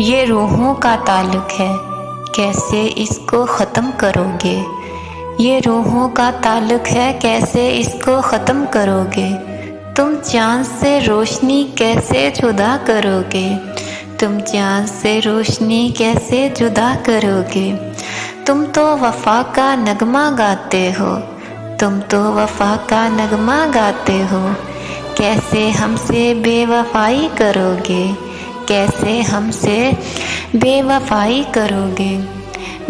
ये रूहों का ताल्लुक है, कैसे इसको ख़त्म करोगे। ये रूहों का ताल्लुक है, कैसे इसको ख़त्म करोगे। तुम चाँद से रोशनी कैसे जुदा करोगे। तुम चाँद से रोशनी कैसे जुदा करोगे। तुम तो वफ़ा का नगमा गाते हो। तुम तो वफ़ा का नगमा गाते हो। कैसे हमसे बेवफ़ाई करोगे। कैसे हमसे बेवफ़ाई करोगे।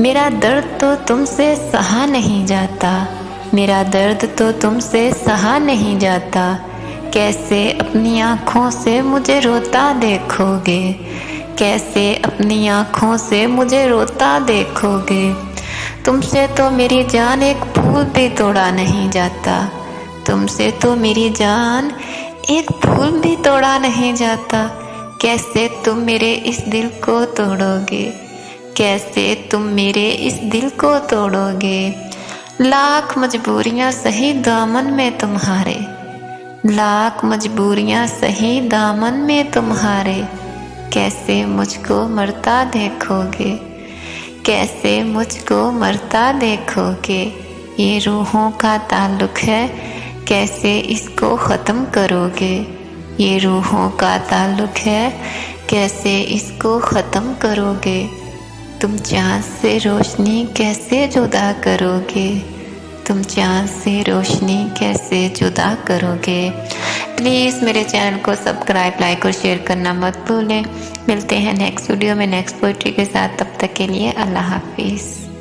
मेरा दर्द तो तुमसे सहा नहीं जाता। मेरा दर्द तो तुमसे सहा नहीं जाता। कैसे अपनी आँखों से मुझे रोता देखोगे। कैसे अपनी आँखों से मुझे रोता देखोगे। तुमसे तो मेरी जान एक फूल भी तोड़ा नहीं जाता। तुमसे तो मेरी जान एक फूल भी तोड़ा नहीं जाता। कैसे तुम मेरे इस दिल को तोड़ोगे। कैसे तुम मेरे इस दिल को तोड़ोगे। लाख मजबूरियाँ सही दामन में तुम्हारे। लाख मजबूरियाँ सही दामन में तुम्हारे। कैसे मुझको मरता देखोगे। कैसे मुझको मरता देखोगे। ये रूहों का ताल्लुक है, कैसे इसको ख़त्म करोगे। ये रूहों का ताल्लुक है, कैसे इसको ख़त्म करोगे। तुम चाँद से रोशनी कैसे जुदा करोगे। तुम चाँद से रोशनी कैसे जुदा करोगे। प्लीज़ मेरे चैनल को सब्सक्राइब, लाइक और शेयर करना मत भूलें। मिलते हैं नेक्स्ट वीडियो में नेक्स्ट पोइट्री के साथ। तब तक के लिए अल्लाह हाफिज़।